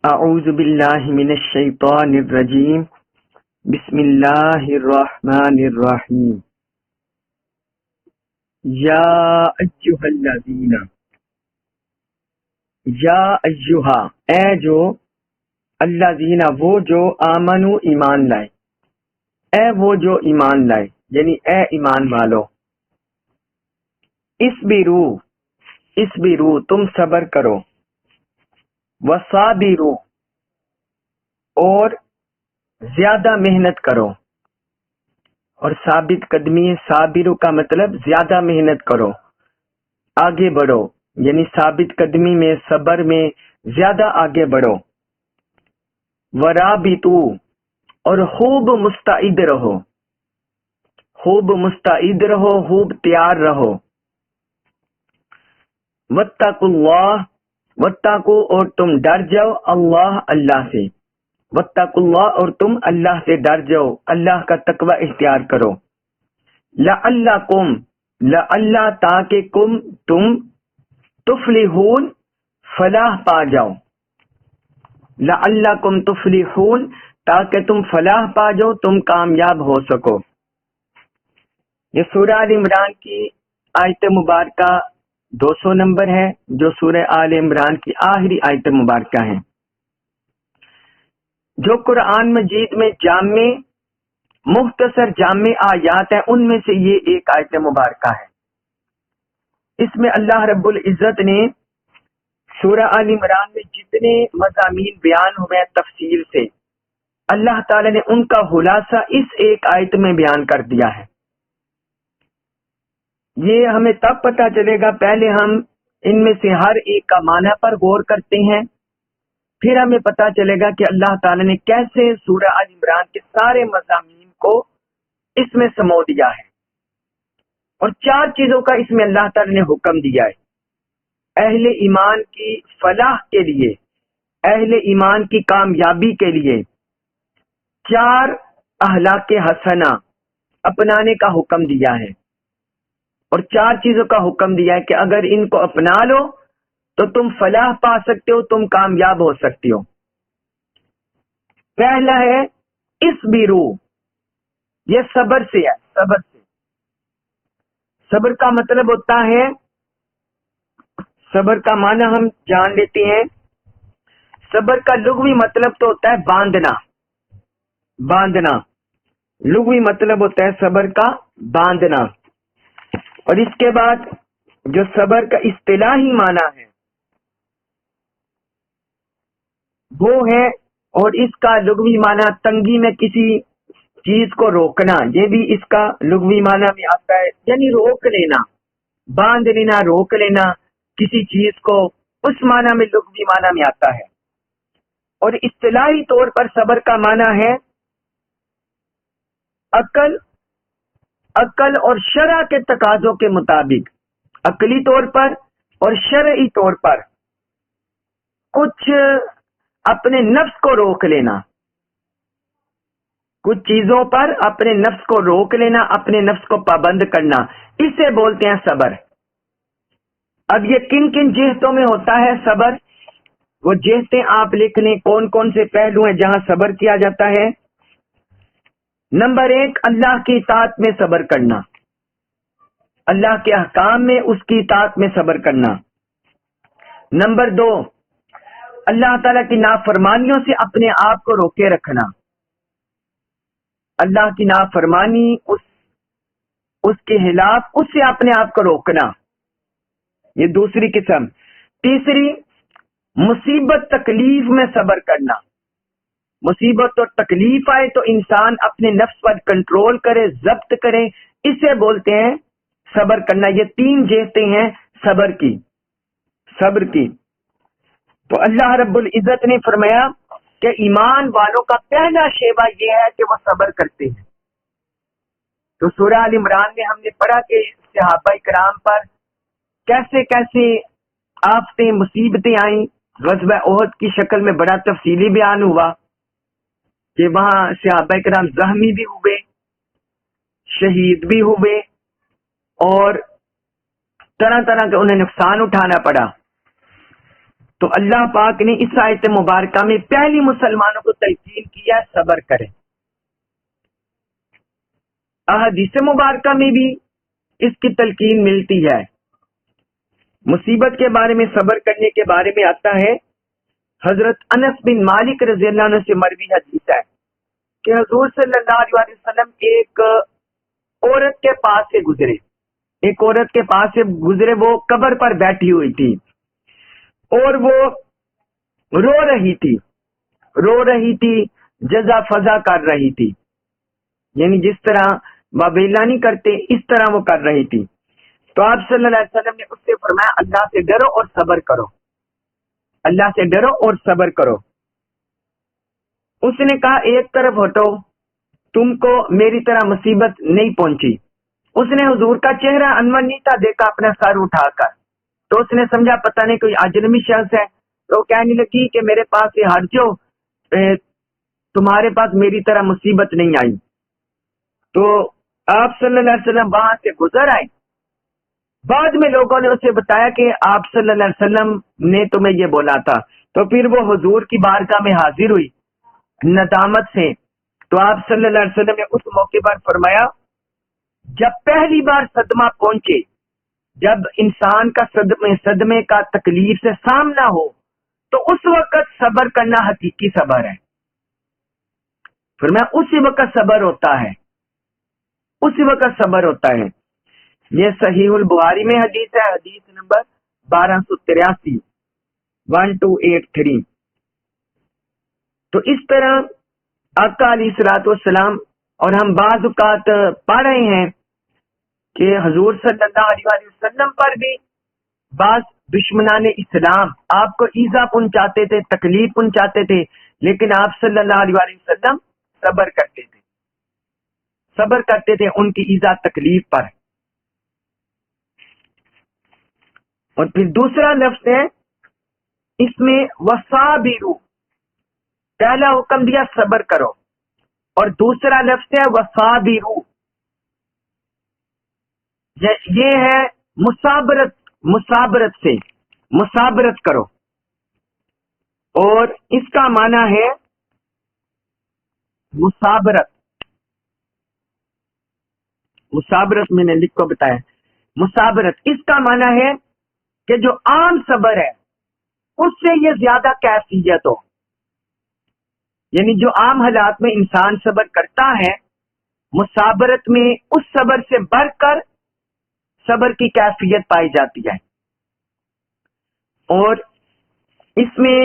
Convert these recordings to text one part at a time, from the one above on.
اعوذ باللہ من الشیطان الرجیم بسم اللہ الرحمن الرحیم یا ایہا الذین یا ایہا اے جو الذین وہ جو آمنو ایمان لائے اے وہ جو ایمان لائے یعنی اے ایمان والو اسبرو تم صبر کرو وصابرو اور زیادہ محنت کرو اور ثابت قدمی صابرو کا مطلب زیادہ محنت کرو آگے بڑھو یعنی ثابت قدمی میں صبر میں زیادہ آگے بڑھو ورابطو اور خوب مستعد رہو خوب تیار رہو واتقوا اللہ واتقوا اور تم ڈر جاؤ اللہ سے واتقوا اللہ اور تم اللہ سے ڈر جاؤ اللہ کا تقوی اختیار کرو لعلہ تاکہ تم تفلحون فلاح پا جاؤ لعلکم تفلحون تاکہ تم فلاح پا جاؤ تم کامیاب ہو سکو۔ یہ سورہ آل عمران کی آیت مبارکہ 200 نمبر ہے جو سورہ آل عمران کی آخری آیت مبارکہ ہیں جو قرآن مجید میں جامع مختصر جامع آیات ہیں ان میں سے یہ ایک آیت مبارکہ ہے۔ اس میں اللہ رب العزت نے سورہ آل عمران میں جتنے مضامین بیان ہوئے تفصیل سے اللہ تعالی نے ان کا خلاصہ اس ایک آیت میں بیان کر دیا ہے۔ یہ ہمیں تب پتہ چلے گا پہلے ہم ان میں سے ہر ایک کا معنی پر غور کرتے ہیں، پھر ہمیں پتہ چلے گا کہ اللہ تعالی نے کیسے سورہ آل عمران کے سارے مضامین کو اس میں سمو دیا ہے، اور 4 چیزوں کا اس میں اللہ تعالی نے حکم دیا ہے اہل ایمان کی فلاح کے لیے، اہل ایمان کی کامیابی کے لیے 4 اخلاق حسنہ اپنانے کا حکم دیا ہے، اور 4 چیزوں کا حکم دیا ہے کہ اگر ان کو اپنا لو تو تم فلاح پا سکتے ہو، تم کامیاب ہو سکتے ہو۔ پہلا ہے اسبرو، یہ صبر سے ہے، صبر سے۔ صبر کا مطلب ہوتا ہے، صبر کا معنی ہم جان لیتے ہیں۔ صبر کا لغوی مطلب تو ہوتا ہے باندھنا، لغوی مطلب ہوتا ہے صبر کا باندھنا، اور اس کے بعد جو صبر کا اصطلاحی معنی ہے وہ ہے، اور اس کا لغوی معنی تنگی میں کسی چیز کو روکنا، یہ بھی اس کا لغوی معنی میں آتا ہے، یعنی روک لینا، باندھ لینا، روک لینا کسی چیز کو، اس معنی میں لغوی معنی میں آتا ہے۔ اور اصطلاحی طور پر صبر کا معنی ہے عقل اور شرع کے تقاضوں کے مطابق، عقلی طور پر اور شرعی طور پر کچھ اپنے نفس کو روک لینا، کچھ چیزوں پر اپنے نفس کو روک لینا، اپنے نفس کو پابند کرنا، اسے بولتے ہیں صبر۔ اب یہ کن کن جہتوں میں ہوتا ہے صبر، وہ جہتیں آپ لکھ لیں کون کون سے پہلو ہیں جہاں صبر کیا جاتا ہے۔ نمبر 1 اللہ کی اطاعت میں صبر کرنا، اللہ کے احکام میں اس کی اطاعت میں صبر کرنا۔ نمبر 2 اللہ تعالیٰ کی نافرمانیوں سے اپنے آپ کو روکے رکھنا، اللہ کی نافرمانی اس کے خلاف اس سے اپنے آپ کو روکنا، یہ دوسری قسم۔ تیسری مصیبت تکلیف میں صبر کرنا، مصیبت اور تکلیف آئے تو انسان اپنے نفس پر کنٹرول کرے، ضبط کرے، اسے بولتے ہیں صبر کرنا۔ یہ 3 جہتیں ہیں صبر کی۔ تو اللہ رب العزت نے فرمایا کہ ایمان والوں کا پہلا شیوہ یہ ہے کہ وہ صبر کرتے ہیں۔ تو سورہ آل عمران میں ہم نے پڑھا کہ صحابہ کرام پر کیسے کیسے آفتیں مصیبتیں آئیں، غزوہ احد کی شکل میں بڑا تفصیلی بیان ہوا کہ وہاں صحابہ کرام زخمی بھی ہوئے، شہید بھی ہوئے، اور طرح طرح کے انہیں نقصان اٹھانا پڑا۔ تو اللہ پاک نے اس آیت مبارکہ میں پہلی مسلمانوں کو تلقین کیا صبر کریں. احادیث مبارکہ میں بھی اس کی تلقین ملتی ہے. مصیبت کے بارے میں صبر کرنے کے بارے میں آتا ہے، حضرت انس بن مالک رضی اللہ عنہ سے مروی حدیث ہے کہ حضور صلی اللہ علیہ وسلم ایک عورت کے پاس سے گزرے. ایک عورت کے پاس سے گزرے، وہ قبر پر بیٹھی ہوئی تھی اور وہ رو رہی تھی، جزا فضا کر رہی تھی، یعنی جس طرح بابیلا نہیں کرتے اس طرح وہ کر رہی تھی. تو آپ صلی اللہ علیہ وسلم نے اس سے فرمایا اللہ سے ڈرو اور صبر کرو، اللہ سے ڈرو اور صبر کرو. اس نے کہا ایک طرف ہٹو، تم کو میری طرح مصیبت نہیں پہنچی. اس نے حضور کا چہرہ انور نہیں تھا دیکھا اپنا سر اٹھا کر، تو اس نے سمجھا پتہ نہیں کوئی اجنبی شخص ہے، تو کہنے لگی کہ میرے پاس سے ہٹ جاؤ، تمہارے پاس میری طرح مصیبت نہیں آئی. تو آپ صلی اللہ علیہ وسلم وہاں سے گزر آئے. بعد میں لوگوں نے اسے بتایا کہ آپ صلی اللہ علیہ وسلم نے تمہیں یہ بولا تھا. تو پھر وہ حضور کی بارگاہ میں حاضر ہوئی ندامت سے. تو آپ صلی اللہ علیہ وسلم نے اس موقع پر فرمایا جب پہلی بار صدمہ پہنچے، جب انسان کا صدمے کا تکلیف سے سامنا ہو، تو اس وقت صبر کرنا حقیقی صبر ہے. فرمایا اسی وقت صبر ہوتا ہے، اسی وقت صبر ہوتا ہے. یہ صحیح البخاری میں حدیث ہے، حدیث نمبر 1283 1283. تو اس طرح آقا علیہ الصلوۃ والسلام، اور ہم بعض اوقات پڑھ رہے ہیں کہ حضور صلی اللہ علیہ وسلم پر بھی بعض دشمنان اسلام آپ کو ایذا پہنچاتے تھے، تکلیف پہنچاتے تھے، لیکن آپ صلی اللہ علیہ وسلم صبر کرتے تھے ان کی ایذا تکلیف پر. اور پھر دوسرا لفظ ہے اس میں وصابروا، پہلا حکم دیا صبر کرو، اور دوسرا لفظ ہے وصابروا، یہ ہے مسابرت سے مسابرت کرو. اور اس کا معنی ہے مسابرت میں نے لکھ کو بتایا. مسابرت اس کا معنی ہے کہ جو عام صبر ہے اس سے یہ زیادہ کیفیت ہو، یعنی جو عام حالات میں انسان صبر کرتا ہے، مسابرت میں اس صبر سے بڑھ کر صبر کی کیفیت پائی جاتی ہے. اور اس میں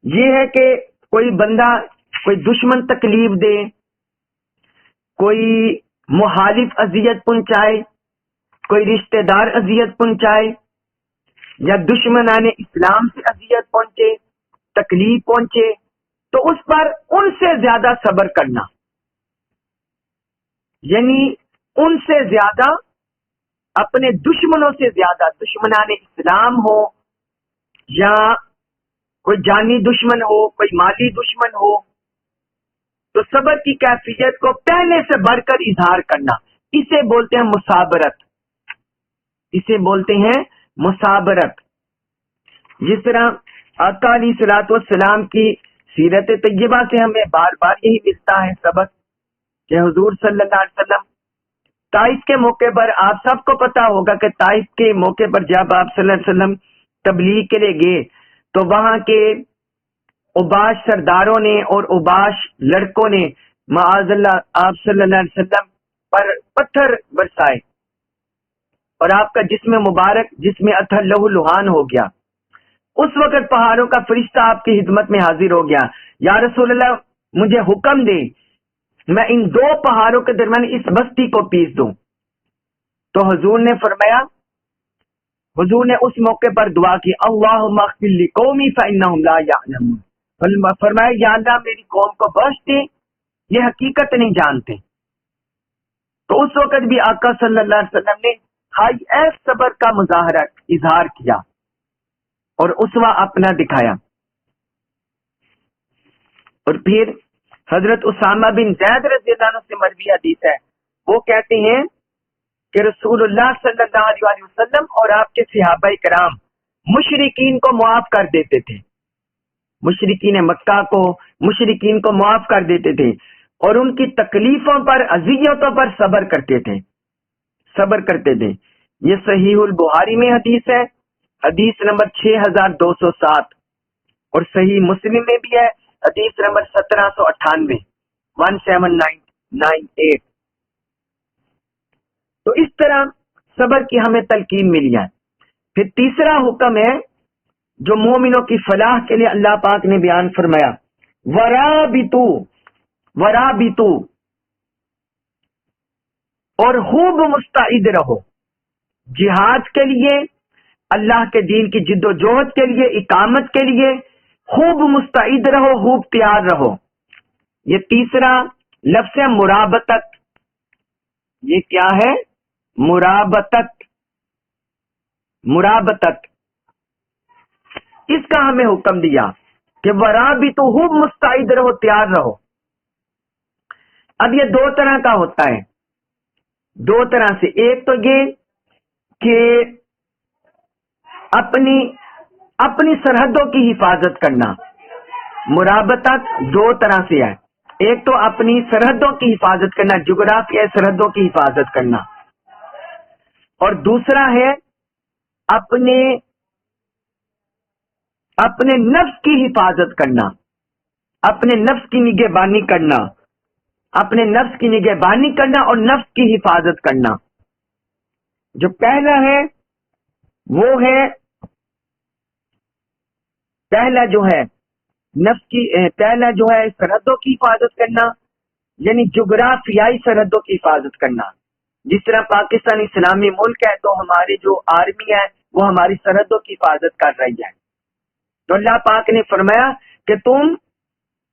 یہ ہے کہ کوئی بندہ، کوئی دشمن تکلیف دے، کوئی مخالف اذیت پہنچائے، کوئی رشتہ دار اذیت پہنچائے، یا دشمنان اسلام سے اذیت پہنچے، تکلیف پہنچے، تو اس پر ان سے زیادہ صبر کرنا، یعنی ان سے زیادہ، اپنے دشمنوں سے زیادہ، دشمنان اسلام ہو یا کوئی جانی دشمن ہو، کوئی مالی دشمن ہو، تو صبر کی کیفیت کو پہلے سے بڑھ کر اظہار کرنا، اسے بولتے ہیں مسابرت، اسے بولتے ہیں مسابرت. جس طرح آقا علیہ الصلوۃ والسلام کی سیرت طیبہ سے ہمیں بار بار یہی ملتا ہے سبق کہ حضور صلی اللہ علیہ وسلم طائف کے موقع پر، آپ سب کو پتا ہوگا کہ طائف کے موقع پر جب آپ صلی اللہ علیہ وسلم تبلیغ کے لیے گئے تو وہاں کے اوباش سرداروں نے اور اوباش لڑکوں نے معاذ اللہ آپ صلی اللہ علیہ وسلم پر پتھر برسائے، اور آپ کا جسم مبارک جسم اطہر لہو لہان ہو گیا. اس وقت پہاڑوں کا فرشتہ آپ کی خدمت میں حاضر ہو گیا، یا رسول اللہ مجھے حکم دے میں ان دو پہاڑوں کے درمیان اس بستی کو پیس دوں. تو حضور نے فرمایا، حضور نے اس موقع پر دعا کی اللہم اغفر لقومی فانہم لا یعلمون، فرمایا یا اللہ میری قوم کو بخش دے، یہ حقیقت نہیں جانتے. تو اس وقت بھی آقا صلی اللہ علیہ وسلم نے ہائی ایس صبر کا مظاہرہ اظہار کیا اور اسوہ اپنا دکھایا. اور پھر حضرت اسامہ بن زید رضی اللہ عنہ سے مروی حدیث ہے، وہ کہتے ہیں کہ رسول اللہ صلی اللہ علیہ وسلم اور آپ کے صحابہ کرام مشرکین کو معاف کر دیتے تھے، مشرکین مکہ کو، مشرکین کو معاف کر دیتے تھے، اور ان کی تکلیفوں پر، اذیتوں پر صبر کرتے تھے، صبر کرتے تھے۔ یہ صحیح البخاری میں حدیث ہے، حدیث نمبر 6207، اور صحیح مسلم میں بھی ہے، حدیث نمبر 1798، 17998۔ تو اس طرح صبر کی ہمیں تلقین ملی ہے۔ پھر تیسرا حکم ہے جو مومنوں کی فلاح کے لیے اللہ پاک نے بیان فرمایا، ورابطو، ورابطو، اور خوب مستعد رہو جہاد کے لیے، اللہ کے دین کی جد و جہد کے لیے، اقامت کے لیے خوب مستعد رہو، خوب تیار رہو۔ یہ تیسرا لفظ ہے مرابطت۔ یہ کیا ہے؟ مرابطت، مرابطت۔ اس کا ہمیں حکم دیا کہ ورابطو، خوب مستعد رہو، تیار رہو۔ اب یہ دو طرح کا ہوتا ہے، دو طرح سے۔ ایک تو یہ کہ اپنی سرحدوں کی حفاظت کرنا، مرابطت دو طرح سے ہے۔ ایک تو اپنی سرحدوں کی حفاظت کرنا، جغرافیائی سرحدوں کی حفاظت کرنا، اور دوسرا ہے اپنے نفس کی حفاظت کرنا، اپنے نفس کی نگہبانی کرنا، اپنے نفس کی نگہبانی کرنا اور نفس کی حفاظت کرنا۔ جو پہلا ہے وہ ہے، پہلا جو ہے نفس کی، پہلا جو ہے سرحدوں کی حفاظت کرنا، یعنی جغرافیائی سرحدوں کی حفاظت کرنا۔ جس طرح پاکستان اسلامی ملک ہے تو ہماری جو آرمی ہے وہ ہماری سرحدوں کی حفاظت کر رہی ہے۔ تو اللہ پاک نے فرمایا کہ تم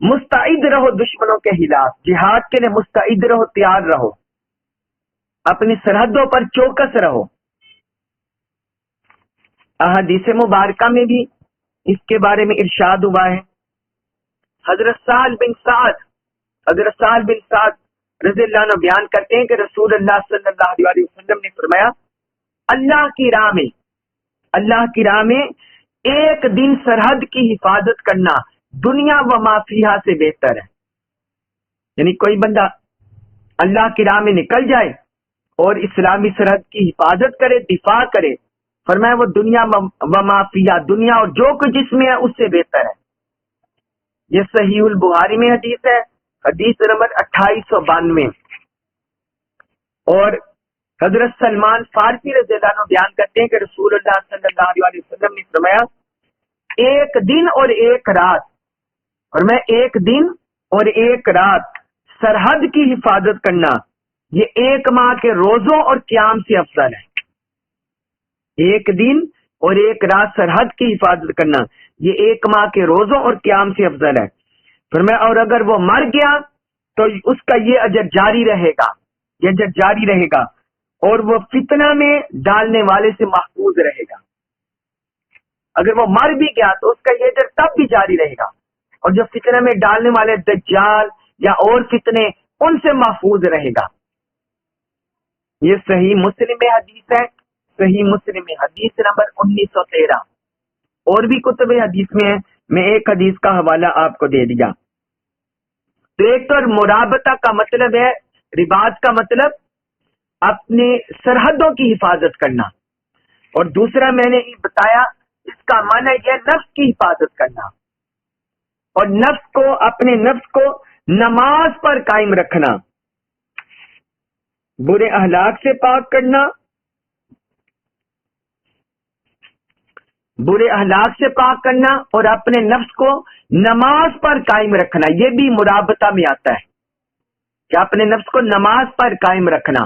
مستعد رہو دشمنوں کے خلاف، جہاد کے لیے مستعد رہو، تیار رہو، اپنی سرحدوں پر چوکس رہو۔ احادیث مبارکہ میں بھی اس کے بارے میں ارشاد ہوا ہے۔ حضرت سہل بن سعد رضی اللہ عنہ بیان کرتے ہیں کہ رسول اللہ صلی اللہ علیہ وسلم نے فرمایا، اللہ کی راہ میں ایک دن سرحد کی حفاظت کرنا دنیا و ما فیہا سے بہتر ہے۔ یعنی کوئی بندہ اللہ کی راہ میں نکل جائے اور اسلامی سرحد کی حفاظت کرے، دفاع کرے، فرمایا وہ دنیا و ما فیہا، دنیا اور جو کچھ جس میں ہے اس سے بہتر ہے۔ یہ صحیح البخاری میں حدیث ہے، حدیث نمبر 2892۔ اور حضرت سلمان فارسی رضی اللہ عنہ بیان کرتے ہیں کہ رسول اللہ صلی اللہ علیہ وسلم نے فرمایا، ایک دن اور ایک رات، اور میں ایک دن اور ایک رات سرحد کی حفاظت کرنا یہ ایک ماہ کے روزوں اور قیام سے افضل ہے۔ ایک دن اور ایک رات سرحد کی حفاظت کرنا یہ ایک ماہ کے روزوں اور قیام سے افضل ہے۔ پھر میں اور اگر وہ مر گیا تو اس کا یہ اجر جاری رہے گا، یہ اجر جاری رہے گا، اور وہ فتنہ میں ڈالنے والے سے محفوظ رہے گا۔ اگر وہ مر بھی گیا تو اس کا یہ اجر تب بھی جاری رہے گا، اور جو فتنہ میں ڈالنے والے دجال یا اور فتنے ان سے محفوظ رہے گا۔ یہ صحیح مسلم میں حدیث ہے، صحیح مسلم میں حدیث نمبر 1913، اور بھی کتب حدیث میں ہے، میں ایک حدیث کا حوالہ آپ کو دے دیا۔ تو ایک تو مرابطہ کا مطلب ہے، رباط کا مطلب اپنے سرحدوں کی حفاظت کرنا، اور دوسرا میں نے یہ بتایا اس کا معنی یہ نفس کی حفاظت کرنا، اور نفس کو، اپنے نفس کو نماز پر قائم رکھنا، برے اخلاق سے پاک کرنا، برے اخلاق سے پاک کرنا، اور اپنے نفس کو نماز پر قائم رکھنا۔ یہ بھی مرابطہ میں آتا ہے کہ اپنے نفس کو نماز پر قائم رکھنا،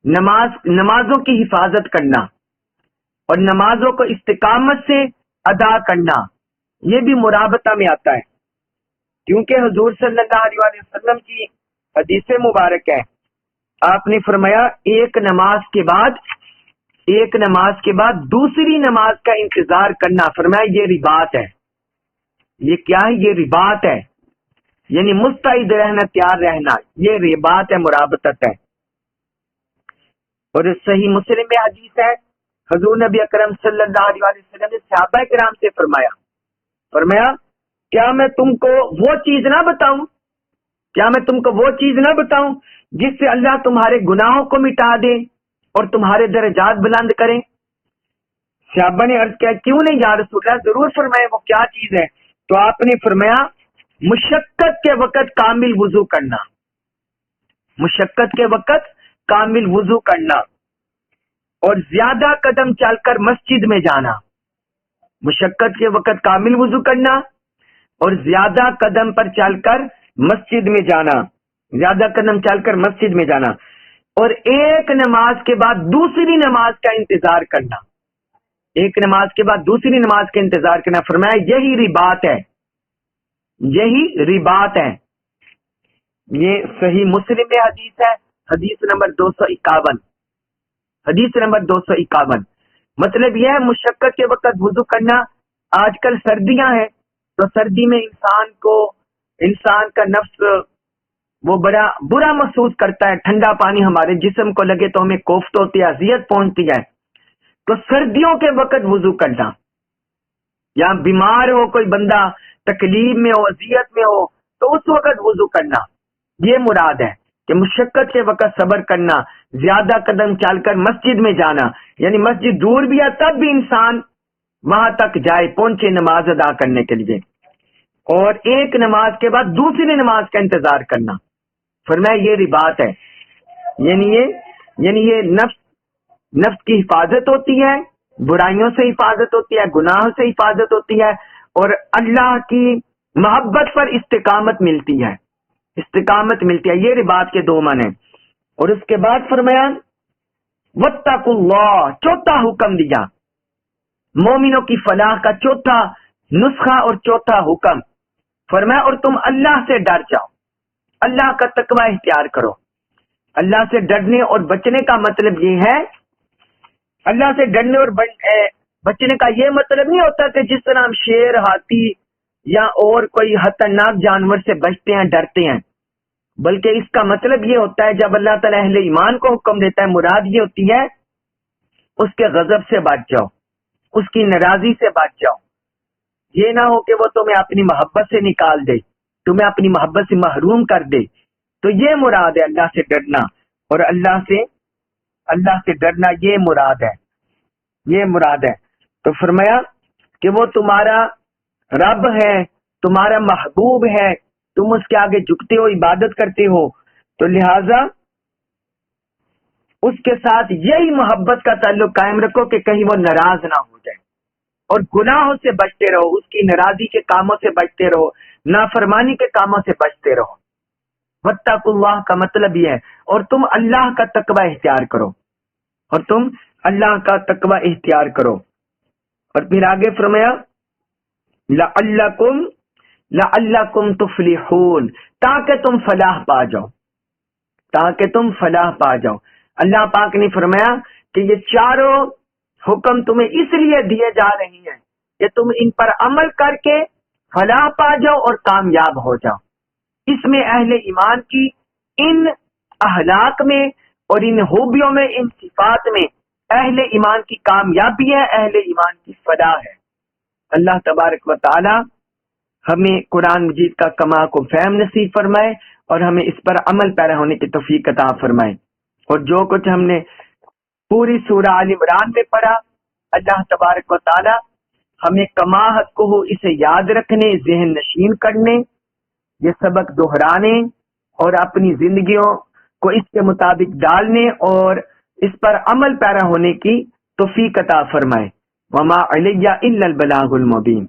نمازوں کی حفاظت کرنا، اور نمازوں کو استقامت سے ادا کرنا، یہ بھی مرابطہ میں آتا ہے۔ کیونکہ حضور صلی اللہ علیہ وسلم کی حدیث مبارک ہے، آپ نے فرمایا ایک نماز کے بعد دوسری نماز کا انتظار کرنا، فرمایا یہ رباط ہے۔ یہ کیا ہے؟ یہ رباط ہے، یعنی مستعد رہنا، تیار رہنا، یہ رباط ہے، مرابطت ہے۔ اور صحیح مسلم میں حدیث ہے، حضور نبی اکرم صلی اللہ علیہ وسلم نے صحابہ کرام سے فرمایا کیا میں تم کو وہ چیز نہ بتاؤں، کیا میں تم کو وہ چیز نہ بتاؤں جس سے اللہ تمہارے گناہوں کو مٹا دے اور تمہارے درجات بلند کرے؟ صحابہ نے عرض کیا کیوں نہیں یا رسول اللہ، ضرور فرمائے وہ کیا چیز ہے؟ تو آپ نے فرمایا مشقت کے وقت کامل وضو کرنا، مشقت کے وقت کامل وضو کرنا اور زیادہ قدم چل کر مسجد میں جانا، مشقت کے وقت کامل وضو کرنا اور زیادہ قدم پر چل کر مسجد میں جانا، زیادہ قدم چل کر مسجد میں جانا اور ایک نماز کے بعد دوسری نماز کا انتظار کرنا، ایک نماز کے بعد دوسری نماز کا انتظار کرنا۔ فرمایا یہی رباط ہے، یہی رباط ہے۔ یہ صحیح مسلم میں حدیث ہے، حدیث نمبر 251، حدیث نمبر 251۔ مطلب یہ ہے مشقت کے وقت وضو کرنا۔ آج کل سردیاں ہیں تو سردی میں انسان کا نفس وہ بڑا برا محسوس کرتا ہے، ٹھنڈا پانی ہمارے جسم کو لگے تو ہمیں کوفت ہوتی ہے، اذیت پہنچتی ہے۔ تو سردیوں کے وقت وضو کرنا، یا بیمار ہو کوئی بندہ، تکلیف میں ہو، اذیت میں ہو، تو اس وقت وضو کرنا، یہ مراد ہے کہ مشقت کے وقت صبر کرنا، زیادہ قدم چل کر مسجد میں جانا، یعنی مسجد دور بھی ہے تب بھی انسان وہاں تک جائے، پہنچے نماز ادا کرنے کے لیے، اور ایک نماز کے بعد دوسری نماز کا انتظار کرنا۔ فرمایا یہ رباط ہے، یعنی یہ نفس کی حفاظت ہوتی ہے، برائیوں سے حفاظت ہوتی ہے، گناہوں سے حفاظت ہوتی ہے، اور اللہ کی محبت پر استقامت ملتی ہے، استقامت ملتی ہے۔ یہ رباط کے دو معنی ہیں۔ اور اس کے بعد فرمایا واتقوا اللہ، چوتھا حکم دیا، مومنوں کی فلاح کا چوتھا نسخہ اور چوتھا حکم۔ فرمایا اور تم اللہ سے ڈر جاؤ، اللہ کا تقوی اختیار کرو۔ اللہ سے ڈرنے اور بچنے کا مطلب یہ ہے، اللہ سے ڈرنے اور بچنے کا یہ مطلب نہیں ہوتا کہ جس طرح ہم شیر، ہاتھی یا اور کوئی خطرناک جانور سے بچتے ہیں، ڈرتے ہیں، بلکہ اس کا مطلب یہ ہوتا ہے جب اللہ تعالیٰ اہل ایمان کو حکم دیتا ہے، مراد یہ ہوتی ہے اس کے غضب سے بچ جاؤ، اس کی ناراضی سے بچ جاؤ۔ یہ نہ ہو کہ وہ تمہیں اپنی محبت سے نکال دے، تمہیں اپنی محبت سے محروم کر دے۔ تو یہ مراد ہے اللہ سے ڈرنا، اور اللہ سے ڈرنا یہ مراد ہے، یہ مراد ہے۔ تو فرمایا کہ وہ تمہارا رب ہے، تمہارا محبوب ہے، تم اس کے آگے جھکتے ہو، عبادت کرتے ہو، تو لہذا اس کے ساتھ یہی محبت کا تعلق قائم رکھو کہ کہیں وہ ناراض نہ ہو جائے، اور گناہوں سے بچتے رہو، اس کی ناراضی کے کاموں سے بچتے رہو، نافرمانی کے کاموں سے بچتے رہو۔ واتقوا اللہ کا مطلب یہ ہے اور تم اللہ کا تقوی اختیار کرو، اور تم اللہ کا تقوی اختیار کرو۔ اور پھر آگے فرمایا لعلکم تفلحون، تاکہ تم فلاح پا جاؤ، تاکہ تم فلاح پا جاؤ۔ اللہ پاک نے فرمایا کہ یہ چاروں حکم تمہیں اس لیے دیے جا رہی ہیں کہ تم ان پر عمل کر کے فلاح پا جاؤ اور کامیاب ہو جاؤ۔ اس میں اہل ایمان کی ان اخلاق میں اور ان خوبیوں میں، ان صفات میں اہل ایمان کی کامیابی ہے، اہل ایمان کی فلاح ہے۔ اللہ تبارک و تعالی ہمیں قرآن مجید کا کما کو فہم نصیب فرمائے اور ہمیں اس پر عمل پیرا ہونے کی توفیق عطا فرمائے۔ اور جو کچھ ہم نے پوری سورہ آل عمران میں پڑھا، اللہ تبارک و تعالی ہمیں کما حق کو اسے یاد رکھنے، ذہن نشین کرنے، یہ سبق دہرانے اور اپنی زندگیوں کو اس کے مطابق ڈالنے اور اس پر عمل پیرا ہونے کی توفیق عطا فرمائے۔ وما علیہ الا البلاغ المبین۔